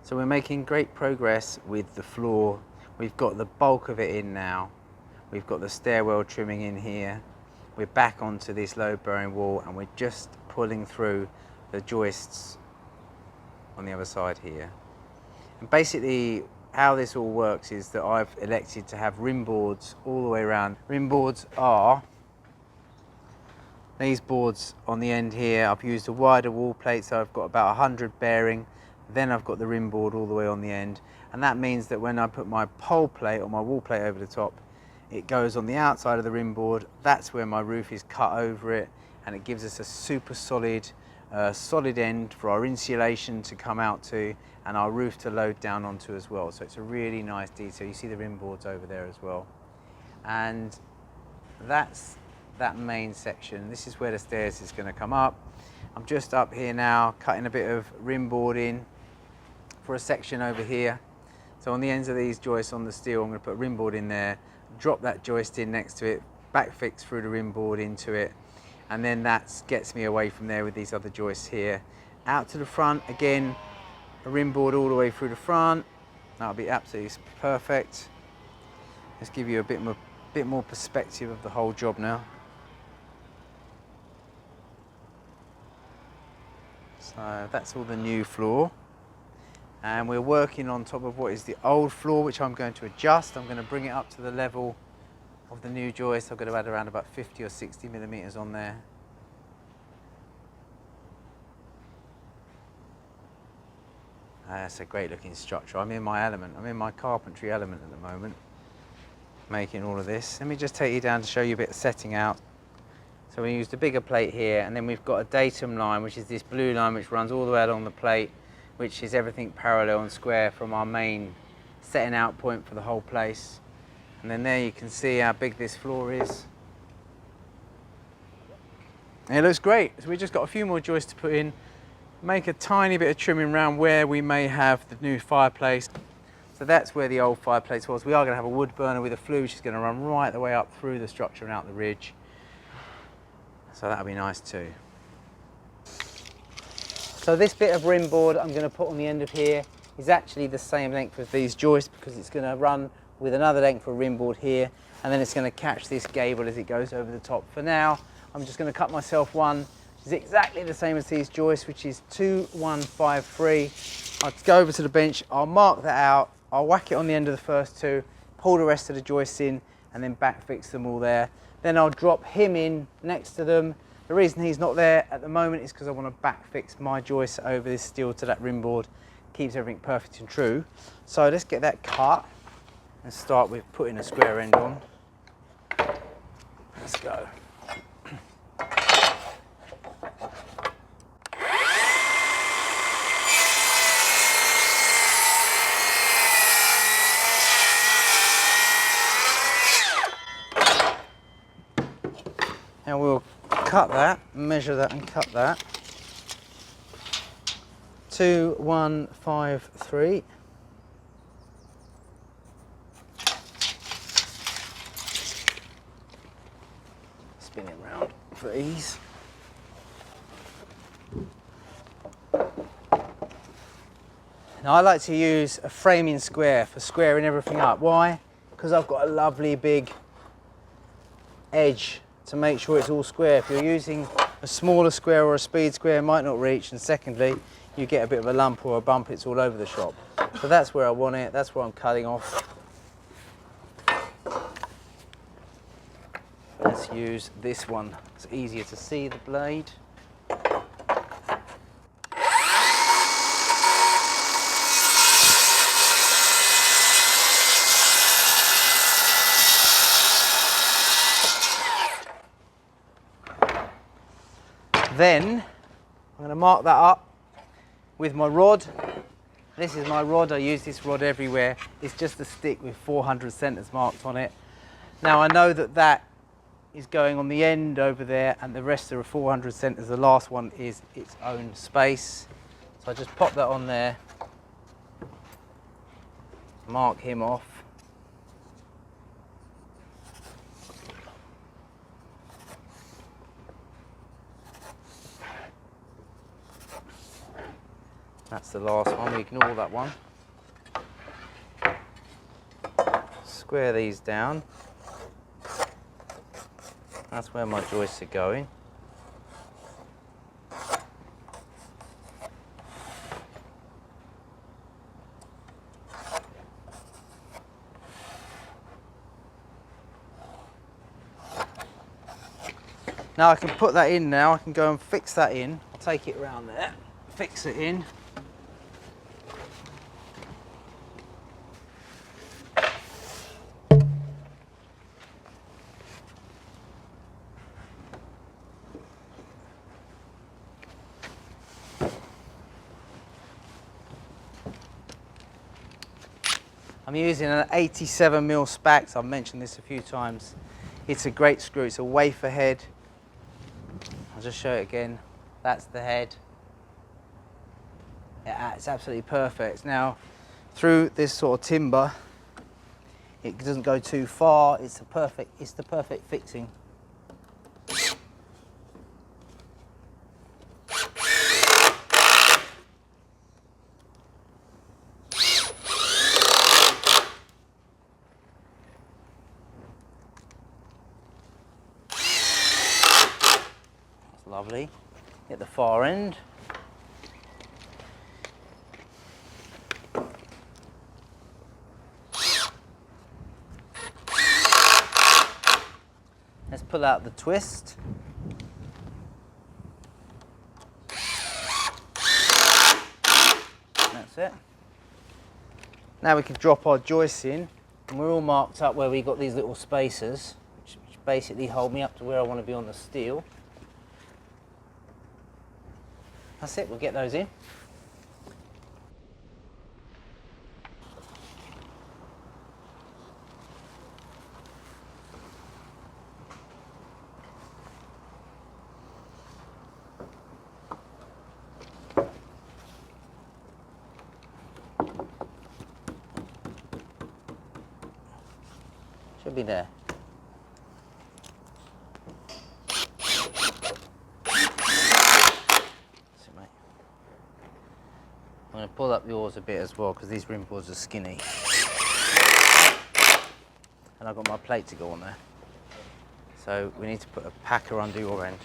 So we're making great progress with the floor. We've got the bulk of it in now. We've got the stairwell trimming in here. We're back onto this load bearing wall and we're just pulling through the joists on the other side here. And basically how this all works is that I've elected to have rim boards all the way around. Rim boards are these boards on the end here. I've used a wider wall plate, so I've got about 100 bearing. Then I've got the rim board all the way on the end. And that means that when I put my pole plate or my wall plate over the top, it goes on the outside of the rim board. That's where my roof is cut over it, and it gives us a super solid, solid end for our insulation to come out to and our roof to load down onto as well. So it's a really nice detail. You see the rim boards over there as well. And that's that main section. This is where the stairs is going to come up. I'm just up here now cutting a bit of rim board in for a section over here. So on the ends of these joists on the steel, I'm going to put rim board in there, drop that joist in next to it, back fix through the rim board into it, and then that gets me away from there with these other joists here. Out to the front, again, a rim board all the way through the front. That'll be absolutely perfect. Let's give you a bit more perspective of the whole job now. So that's all the new floor. And we're working on top of what is the old floor, which I'm going to adjust. I'm going to bring it up to the level of the new joist. I've got to add around about 50 or 60 millimeters on there. That's a great looking structure. I'm in my element. I'm in my carpentry element at the moment, making all of this. Let me just take you down to show you a bit of setting out. So we used a bigger plate here, and then we've got a datum line, which is this blue line which runs all the way along the plate, which is everything parallel and square from our main setting out point for the whole place. And then there you can see how big this floor is. And it looks great. So we just got a few more joists to put in, make a tiny bit of trimming around where we may have the new fireplace. So that's where the old fireplace was. We are going to have a wood burner with a flue, which is going to run right the way up through the structure and out the ridge. So that'll be nice too. So this bit of rim board I'm going to put on the end of here is actually the same length as these joists, because it's going to run with another length of rim board here, and then it's going to catch this gable as it goes over the top. For now, I'm just going to cut myself one, which is exactly the same as these joists, which is 2153. I'll go over to the bench, I'll mark that out, I'll whack it on the end of the first two, pull the rest of the joists in, and then back fix them all there. Then I'll drop him in next to them. The reason he's not there at the moment is because I want to back fix my joists over this steel to that rim board. Keeps everything perfect and true. So let's get that cut and start with putting a square end on. Let's go. Now we'll cut that, measure that and cut that. 2153. Spin it round for ease. Now I like to use a framing square for squaring everything up. Why? Because I've got a lovely big edge to make sure it's all square. If you're using a smaller square or a speed square, it might not reach, and secondly, you get a bit of a lump or a bump, it's all over the shop. So that's where I want it, that's where I'm cutting off. Let's use this one, it's easier to see the blade. Then I'm going to mark that up with my rod. This is my rod, I use this rod everywhere. It's just a stick with 400 centres marked on it. Now I know that that is going on the end over there, and the rest are 400 centres. The last one is its own space. So I just pop that on there, mark him off. That's the last one, we ignore that one. Square these down. That's where my joists are going. Now I can put that in now, I can go and fix that in. I'll take it around there, fix it in. I'm using an 87mm Spax. I've mentioned this a few times. It's a great screw, it's a wafer head. I'll just show it again. That's the head. Yeah, it's absolutely perfect. Now, through this sort of timber, it doesn't go too far. It's the perfect fixing. Lovely. At the far end. Let's pull out the twist. That's it. Now we can drop our joists in, and we're all marked up where we got these little spacers, which basically hold me up to where I want to be on the steel. That's it, we'll get those in. Should be there. I'm going to pull up yours a bit as well because these rim boards are skinny. And I've got my plate to go on there. So we need to put a packer under your end.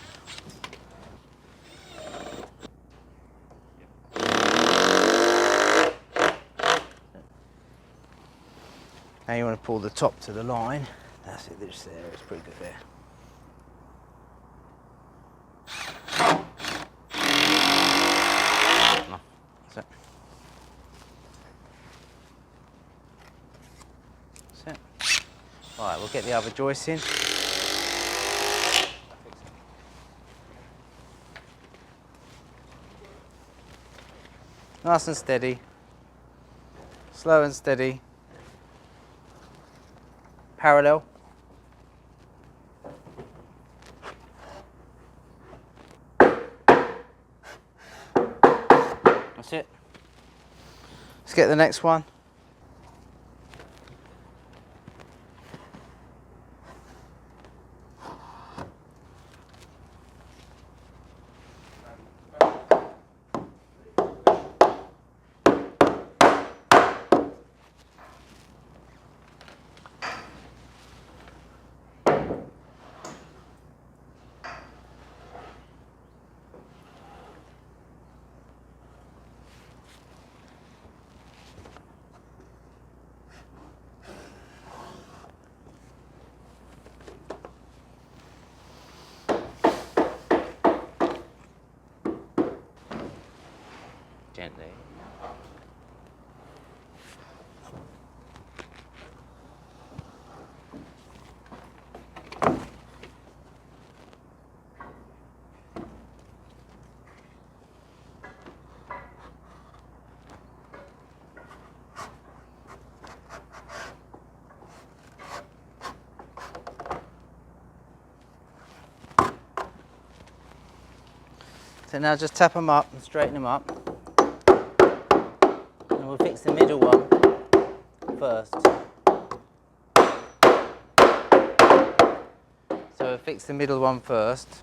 Now you want to pull the top to the line. That's it, it's there, it's pretty good there. That's it. That's it. Right, we'll get the other joist in. Nice and steady. Slow and steady. Parallel. That's it. Let's get the next one. Gently. So now just tap them up and straighten them up. And we'll fix the middle one first. So we'll fix the middle one first.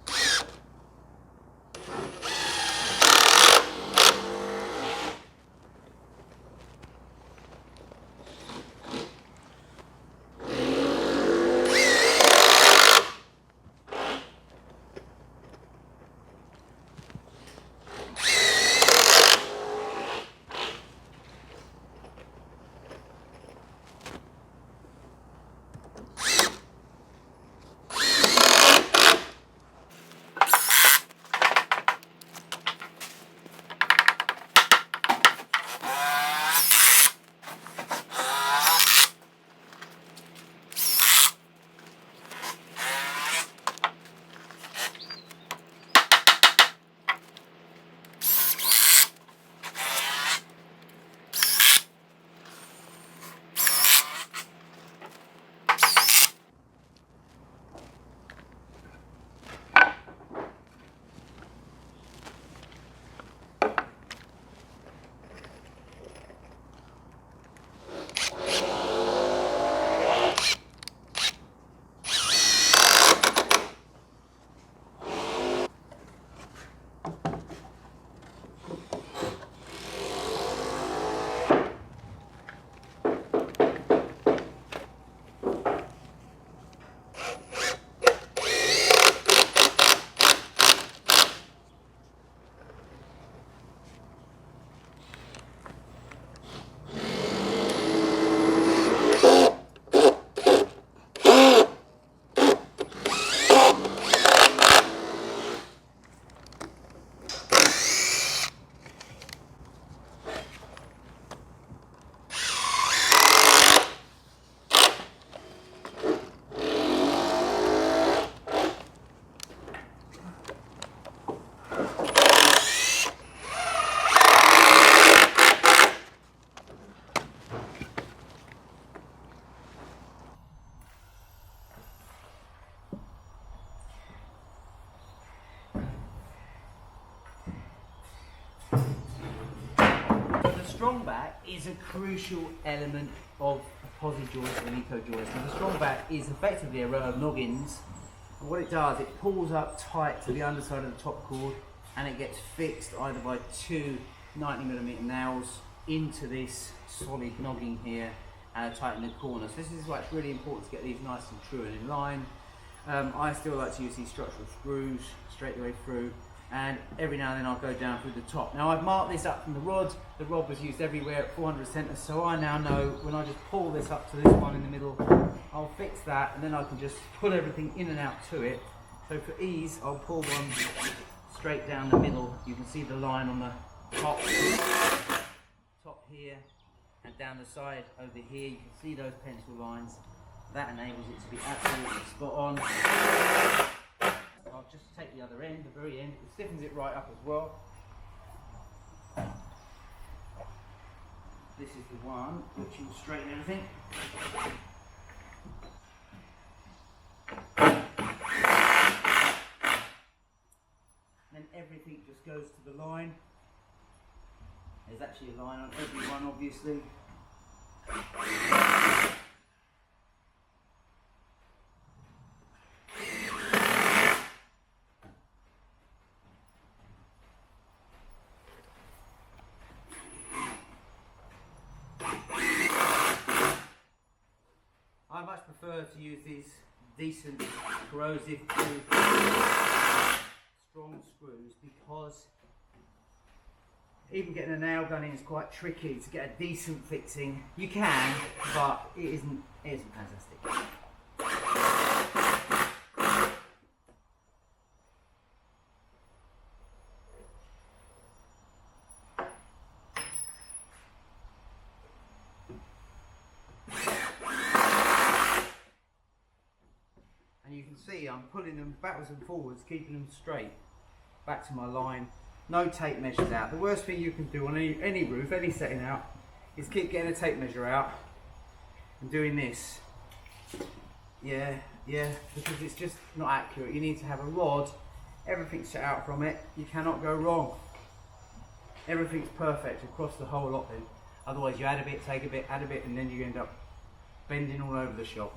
strong back is a crucial element of a posi joist or an eco joist. And the strong back is effectively a row of noggins. And what it does, it pulls up tight to the underside of the top chord, and it gets fixed either by two 90mm nails into this solid noggin here and tighten the corner. So this is why it's really important to get these nice and true and in line. I still like to use these structural screws straight the way through, and every now and then I'll go down through the top. Now I've marked this up from the rod. The rod was used everywhere at 400 centres, so I now know when I just pull this up to this one in the middle, I'll fix that, and then I can just pull everything in and out to it. So for ease, I'll pull one straight down the middle. You can see the line on the top here, and down the side over here. You can see those pencil lines. That enables it to be absolutely spot on. I'll just take the other end, the very end. It stiffens it right up as well. This is the one which will straighten everything. And then everything just goes to the line. There's actually a line on every one, obviously. I much prefer to use these decent corrosive strong screws, because even getting a nail gun in is quite tricky to get a decent fixing. You can, but it isn't fantastic. And you can see I'm pulling them backwards and forwards, keeping them straight back to my line. No tape measures out. The worst thing you can do on any roof, any setting out, is keep getting a tape measure out and doing this. Yeah, because it's just not accurate. You need to have a rod, everything's set out from it. You cannot go wrong. Everything's perfect across the whole lot then. Otherwise you add a bit, take a bit, add a bit, and then you end up bending all over the shop.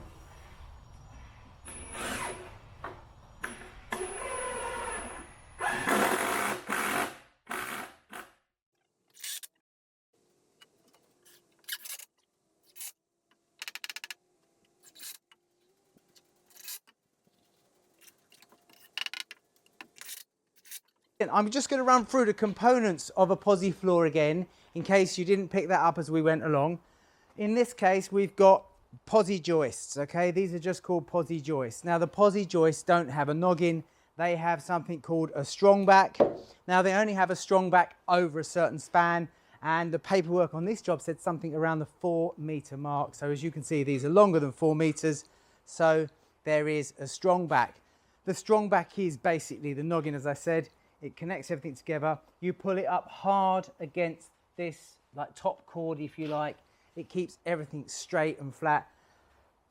I'm just going to run through the components of a posi floor again, in case you didn't pick that up as we went along. In this case, we've got posi joists, okay? These are just called posi joists. Now, the posi joists don't have a noggin. They have something called a strong back. Now, they only have a strong back over a certain span, and the paperwork on this job said something around the 4-metre mark. So as you can see, these are longer than 4 metres, so there is a strong back. The strong back is basically the noggin, as I said. It connects everything together. You pull it up hard against this, like top chord, if you like. It keeps everything straight and flat.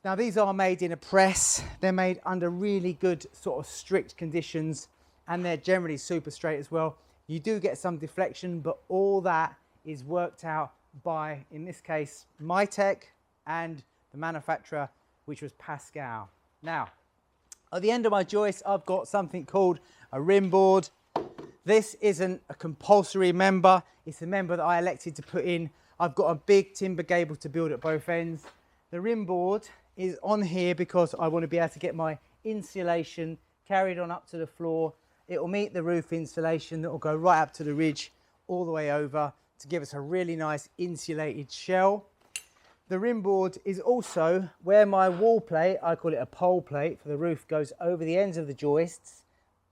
Now, these are made in a press. They're made under really good sort of strict conditions, and they're generally super straight as well. You do get some deflection, but all that is worked out by, in this case, my tech and the manufacturer, which was Pascal. Now, at the end of my joist, I've got something called a rim board. This isn't a compulsory member. It's a member that I elected to put in. I've got a big timber gable to build at both ends. The rim board is on here because I want to be able to get my insulation carried on up to the floor. It will meet the roof insulation that will go right up to the ridge all the way over to give us a really nice insulated shell. The rim board is also where my wall plate, I call it a pole plate for the roof, goes over the ends of the joists.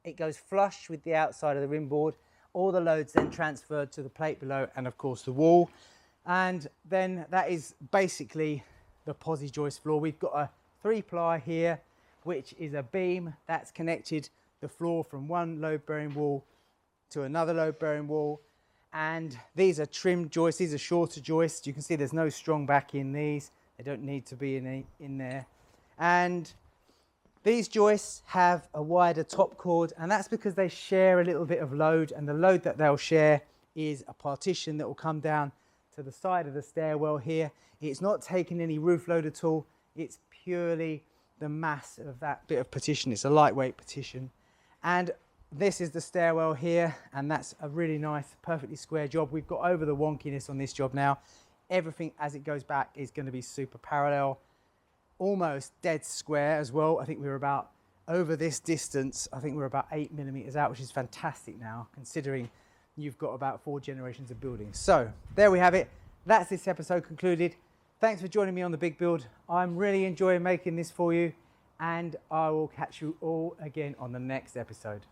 It goes flush with the outside of the rim board. All the loads then transferred to the plate below and of course the wall. And then that is basically the posi joist floor. We've got a 3-ply here, which is a beam that's connected the floor from one load bearing wall to another load bearing wall. And these are trim joists, these are shorter joists. You can see there's no strong back in these. They don't need to be in there. And these joists have a wider top chord, and that's because they share a little bit of load, and the load that they'll share is a partition that will come down to the side of the stairwell here. It's not taking any roof load at all. It's purely the mass of that bit of partition. It's a lightweight partition. And this is the stairwell here, and that's a really nice, perfectly square job. We've got over the wonkiness on this job now. Everything as it goes back is going to be super parallel, almost dead square as well. I think we're about, over this distance, I think we're about 8 millimeters out, which is fantastic now, considering you've got about 4 generations of buildings. So there we have it. That's this episode concluded. Thanks for joining me on the Big Build. I'm really enjoying making this for you, and I will catch you all again on the next episode.